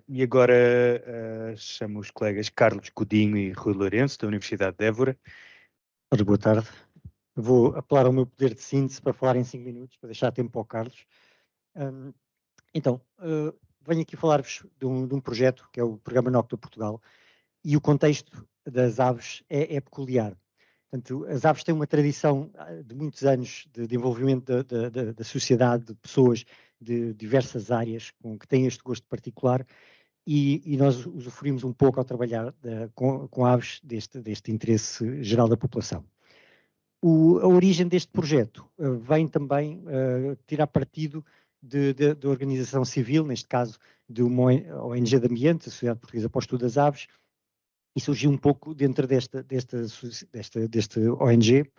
E agora chamo os colegas Carlos Godinho e Rui Lourenço, da Universidade de Évora. Ora, boa tarde. Vou apelar ao meu poder de síntese para falar em 5 minutos, para deixar tempo ao Carlos. Venho aqui falar-vos de um projeto, que é o Programa Noctua Portugal, e o contexto das aves é peculiar. Portanto, as aves têm uma tradição de muitos anos de envolvimento da sociedade, de pessoas de diversas áreas que têm este gosto particular, e nós usufruímos um pouco ao trabalhar com aves deste interesse geral da população. A origem deste projeto vem também tirar partido da organização civil, neste caso de uma ONG de ambiente, a Sociedade Portuguesa para o Estudo das Aves, e surgiu um pouco dentro desta ONG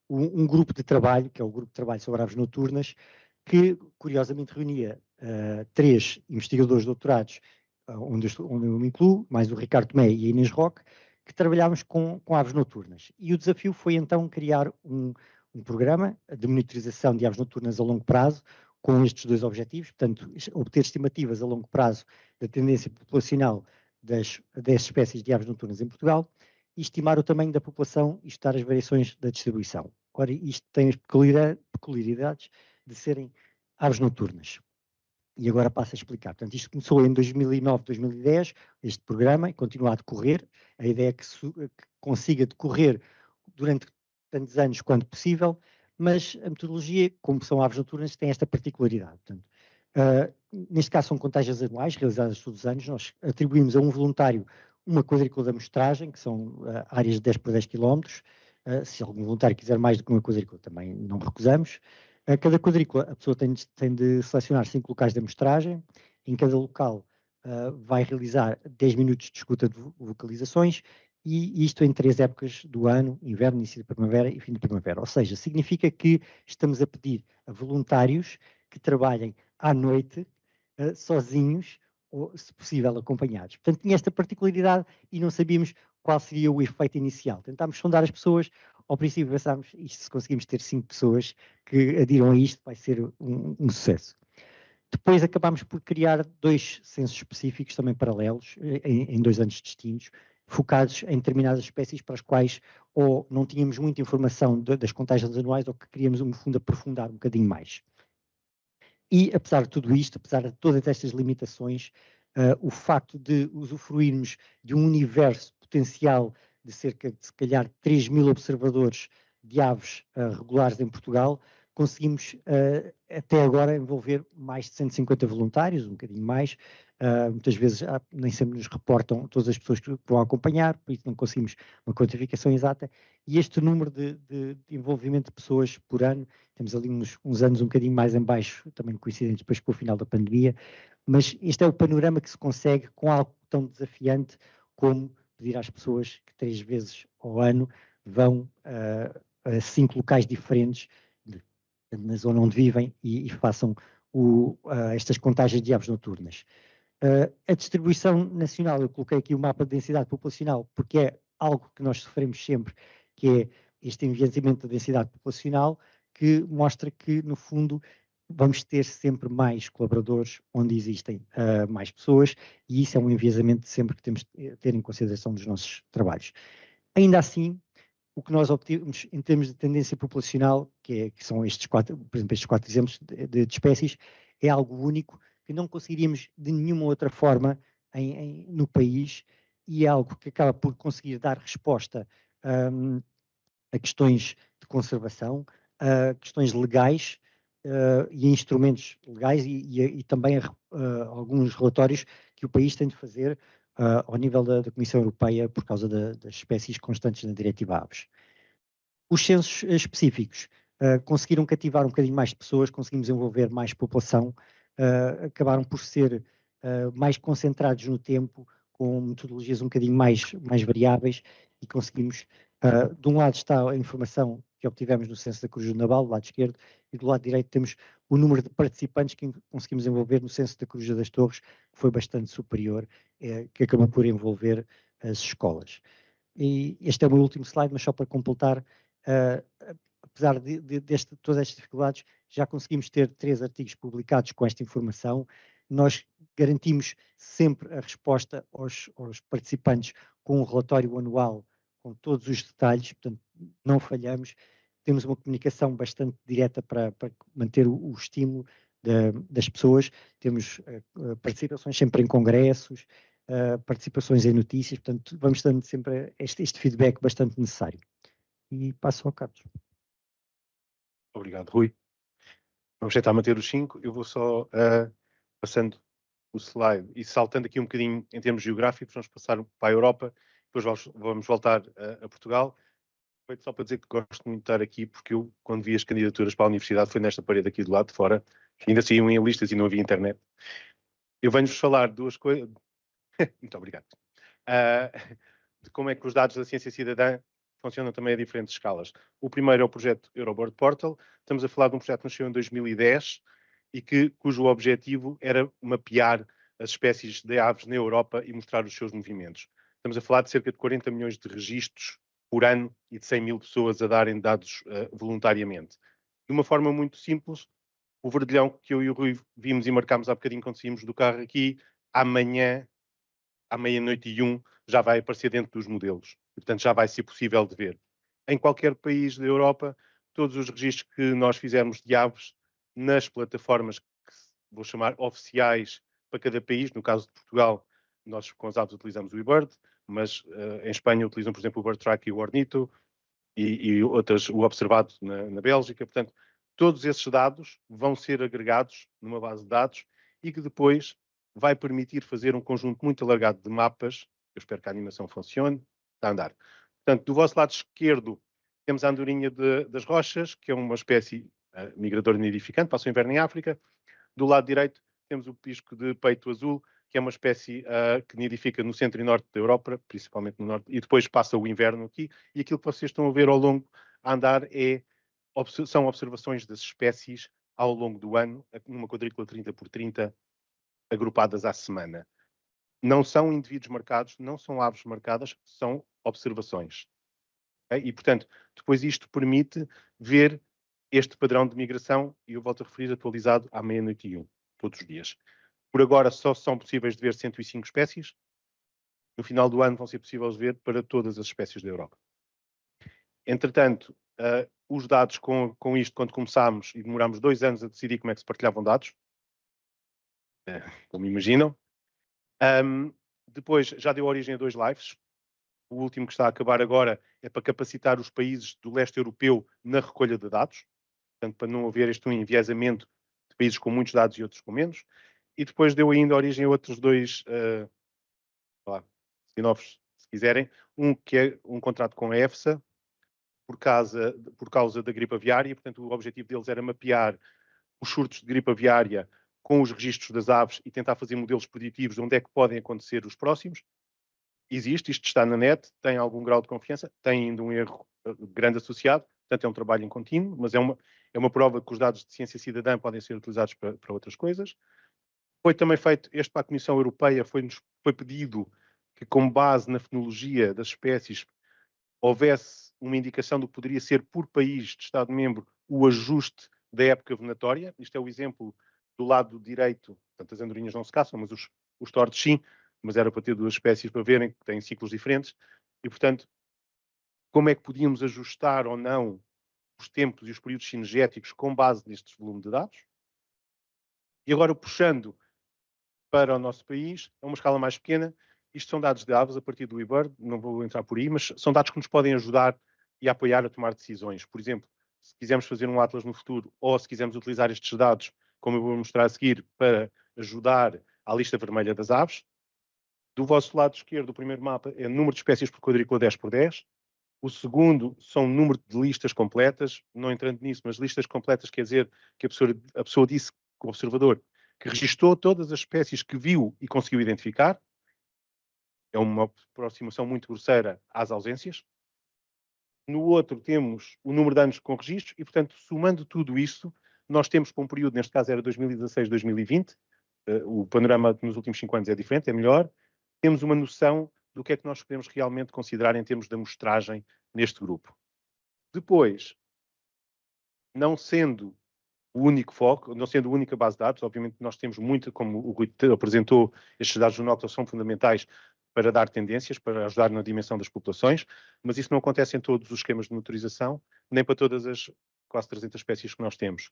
um grupo de trabalho, que é o Grupo de Trabalho sobre Aves Noturnas, que curiosamente reunia 3 investigadores doutorados, onde eu me incluo, mais o Ricardo Tomé e a Inês Roque, que trabalhámos com aves noturnas. E o desafio foi então criar um programa de monitorização de aves noturnas a longo prazo, com estes 2 objetivos, portanto, obter estimativas a longo prazo da tendência populacional das 10 espécies de aves noturnas em Portugal, e estimar o tamanho da população e estudar as variações da distribuição. Ora, isto tem as peculiaridades de serem aves noturnas. E agora passo a explicar. Portanto, isto começou em 2009, 2010, este programa, e continua a decorrer. A ideia é que consiga decorrer durante tantos anos quanto possível, mas a metodologia, como são aves noturnas, tem esta particularidade. Portanto, neste caso são contagens anuais, realizadas todos os anos. Nós atribuímos a um voluntário uma quadrícula de amostragem, que são áreas de 10 por 10 km. Se algum voluntário quiser mais do que uma quadrícula, também não recusamos. A cada quadrícula, a pessoa tem de selecionar 5 locais de amostragem. Em cada local vai realizar 10 minutos de escuta de vocalizações, e isto em 3 épocas do ano: inverno, início de primavera e fim de primavera. Ou seja, significa que estamos a pedir a voluntários que trabalhem à noite, sozinhos, ou, se possível, acompanhados. Portanto, tinha esta particularidade e não sabíamos qual seria o efeito inicial. Tentámos sondar as pessoas. Ao princípio pensámos, se conseguimos ter 5 pessoas que adiram a isto, vai ser um sucesso. Depois acabámos por criar 2 censos específicos, também paralelos, em 2 anos distintos, focados em determinadas espécies para as quais ou não tínhamos muita informação das contagens anuais, ou que queríamos, no fundo, aprofundar um bocadinho mais. E, apesar de tudo isto, apesar de todas estas limitações, o facto de usufruirmos de um universo potencial de cerca de, se calhar, 3.000 observadores de aves regulares em Portugal, conseguimos até agora envolver mais de 150 voluntários, um bocadinho mais. Muitas vezes nem sempre nos reportam todas as pessoas que vão acompanhar, por isso não conseguimos uma quantificação exata. E este número de envolvimento de pessoas por ano, temos ali uns anos um bocadinho mais em baixo, também coincidentes depois com o final da pandemia, mas este é o panorama que se consegue com algo tão desafiante como pedir às pessoas que 3 vezes ao ano vão a 5 locais diferentes na zona onde vivem e façam estas contagens de aves noturnas. A distribuição nacional, eu coloquei aqui o mapa de densidade populacional, porque é algo que nós sofremos sempre, que é este envelhecimento da densidade populacional, que mostra que, no fundo, vamos ter sempre mais colaboradores onde existem mais pessoas, e isso é um enviesamento sempre que temos de ter em consideração dos nossos trabalhos. Ainda assim, o que nós obtivemos em termos de tendência populacional, que são estes 4, por exemplo, estes 4 exemplos de espécies, é algo único que não conseguiríamos de nenhuma outra forma no país, e é algo que acaba por conseguir dar resposta a questões de conservação, a questões legais e a instrumentos legais, e também a alguns relatórios que o país tem de fazer ao nível da Comissão Europeia por causa das espécies constantes na Diretiva Aves. Os censos específicos conseguiram cativar um bocadinho mais de pessoas, conseguimos envolver mais população, acabaram por ser mais concentrados no tempo, com metodologias um bocadinho mais variáveis, e conseguimos, de um lado está a informação que obtivemos no censo da Coruja do Nabal, do lado esquerdo, e do lado direito temos o número de participantes que conseguimos envolver no censo da Coruja das Torres, que foi bastante superior, que acabou por envolver as escolas. E este é o meu último slide, mas só para completar, apesar de todas estas dificuldades, já conseguimos ter 3 artigos publicados com esta informação. Nós garantimos sempre a resposta aos participantes com um relatório anual com todos os detalhes, portanto, não falhamos. Temos uma comunicação bastante direta para manter o estímulo das pessoas. Temos participações sempre em congressos, participações em notícias, portanto, vamos dando sempre este feedback bastante necessário. E passo ao Carlos. Obrigado, Rui. Vamos tentar manter os 5. Eu vou só passando o slide e saltando aqui um bocadinho em termos geográficos, vamos passar para a Europa, depois vamos voltar a Portugal. Só para dizer que gosto muito de estar aqui, porque eu, quando vi as candidaturas para a universidade, foi nesta parede aqui do lado de fora, que ainda saíam em listas e não havia internet. Eu venho-vos falar duas coisas. Muito obrigado. De como é que os dados da ciência cidadã funcionam também a diferentes escalas. O primeiro é o projeto Eurobird Portal. Estamos a falar de um projeto que nasceu em 2010 e cujo objetivo era mapear as espécies de aves na Europa e mostrar os seus movimentos. Estamos a falar de cerca de 40 milhões de registros por ano e de 100 mil pessoas a darem dados voluntariamente. De uma forma muito simples, o verdilhão que eu e o Rui vimos e marcámos há bocadinho quando saímos do carro aqui, amanhã, à meia-noite e 1, já vai aparecer dentro dos modelos. Portanto, já vai ser possível de ver. Em qualquer país da Europa, todos os registros que nós fizermos de aves nas plataformas que vou chamar oficiais para cada país, no caso de Portugal, nós com as aves utilizamos o eBird, mas em Espanha utilizam, por exemplo, o BirdTrack e o Ornito, e outras, o Observado na Bélgica. Portanto, todos esses dados vão ser agregados numa base de dados e que depois vai permitir fazer um conjunto muito alargado de mapas. Eu espero que a animação funcione. Está a andar. Portanto, do vosso lado esquerdo temos a andorinha das rochas, que é uma espécie migradora nidificante, passa o inverno em África. Do lado direito temos o pisco de peito azul, que é uma espécie que nidifica no centro e norte da Europa, principalmente no norte, e depois passa o inverno aqui. E aquilo que vocês estão a ver ao longo a andar são observações das espécies ao longo do ano, numa quadrícula 30x30, agrupadas à semana. Não são indivíduos marcados, não são aves marcadas, são observações. Okay? E, portanto, depois isto permite ver este padrão de migração, e eu volto a referir, atualizado à meia-noite e 1, todos os dias. Por agora só são possíveis de ver 105 espécies. No final do ano vão ser possíveis de ver para todas as espécies da Europa. Entretanto, os dados com isto, quando começámos e demorámos 2 anos a decidir como é que se partilhavam dados, como imaginam. Depois já deu origem a 2 lives. O último que está a acabar agora é para capacitar os países do leste europeu na recolha de dados. Portanto, para não haver este enviesamento de países com muitos dados e outros com menos. E depois deu ainda origem a outros 2 spin-offs, se quiserem. Um que é um contrato com a EFSA, por causa da gripe aviária. Portanto, o objetivo deles era mapear os surtos de gripe aviária com os registros das aves e tentar fazer modelos preditivos de onde é que podem acontecer os próximos. Existe, isto está na net, tem algum grau de confiança, tem ainda um erro grande associado, portanto é um trabalho em contínuo, mas é uma prova que os dados de ciência cidadã podem ser utilizados para outras coisas. Foi também feito, para a Comissão Europeia, foi pedido que, com base na fenologia das espécies, houvesse uma indicação do que poderia ser, por país de Estado-membro, o ajuste da época venatória. Isto é o exemplo do lado direito, portanto as andorinhas não se caçam, mas os tordos sim, mas era para ter 2 espécies para verem que têm ciclos diferentes. E, portanto, como é que podíamos ajustar ou não os tempos e os períodos cinegéticos com base nestes volumes de dados? E agora, puxando para o nosso país, a uma escala mais pequena, isto são dados de aves a partir do eBird, não vou entrar por aí, mas são dados que nos podem ajudar e apoiar a tomar decisões. Por exemplo, se quisermos fazer um atlas no futuro ou se quisermos utilizar estes dados, como eu vou mostrar a seguir, para ajudar à lista vermelha das aves. Do vosso lado esquerdo, o primeiro mapa é número de espécies por quadrícula 10x10. O segundo são número de listas completas, não entrando nisso, mas listas completas quer dizer que a pessoa disse, o observador, que registou todas as espécies que viu e conseguiu identificar. É uma aproximação muito grosseira às ausências. No outro temos o número de anos com registros e, portanto, somando tudo isso, nós temos para um período, neste caso era 2016-2020, o panorama nos últimos 5 anos é diferente, é melhor, temos uma noção do que é que nós podemos realmente considerar em termos de amostragem neste grupo. Depois, não sendo o único foco, não sendo a única base de dados. Obviamente nós temos muito, como o Rui apresentou, estes dados do Nocta são fundamentais para dar tendências, para ajudar na dimensão das populações, mas isso não acontece em todos os esquemas de monitorização, nem para todas as quase 300 espécies que nós temos.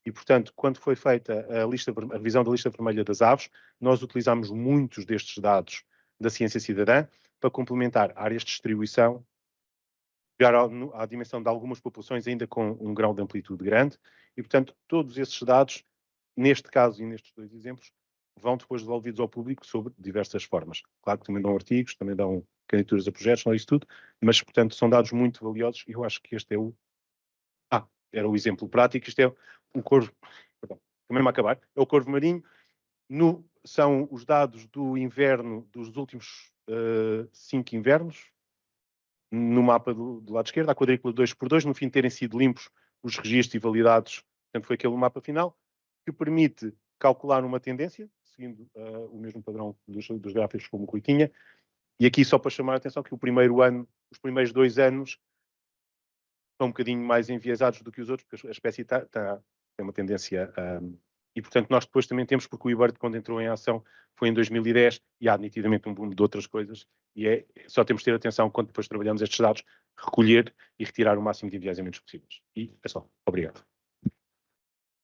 E, portanto, quando foi feita a revisão da lista vermelha das aves, nós utilizámos muitos destes dados da ciência cidadã para complementar áreas de distribuição, chegar à dimensão de algumas populações ainda com um grau de amplitude grande, e, portanto, todos esses dados, neste caso e nestes dois exemplos, vão depois devolvidos ao público sob diversas formas. Claro que também dão artigos, também dão candidaturas a projetos, não é isso tudo, mas, portanto, são dados muito valiosos e eu acho que este é era o exemplo prático. Isto é o corvo, perdão, também a acabar, é o corvo marinho. São os dados do inverno, dos últimos 5 invernos, no mapa do lado esquerdo, a quadrícula 2x2, no fim de terem sido limpos os registros e validados, portanto foi aquele mapa final, que permite calcular uma tendência, seguindo o mesmo padrão dos gráficos como o Rui tinha, e aqui só para chamar a atenção que o primeiro ano, os primeiros 2 anos, são um bocadinho mais enviesados do que os outros, porque a espécie tem uma tendência e, portanto, nós depois também temos, porque o eBird, quando entrou em ação, foi em 2010 e há nitidamente um boom de outras coisas e só temos de ter atenção quando depois trabalhamos estes dados, recolher e retirar o máximo de enviesamentos possíveis. E é só. Obrigado.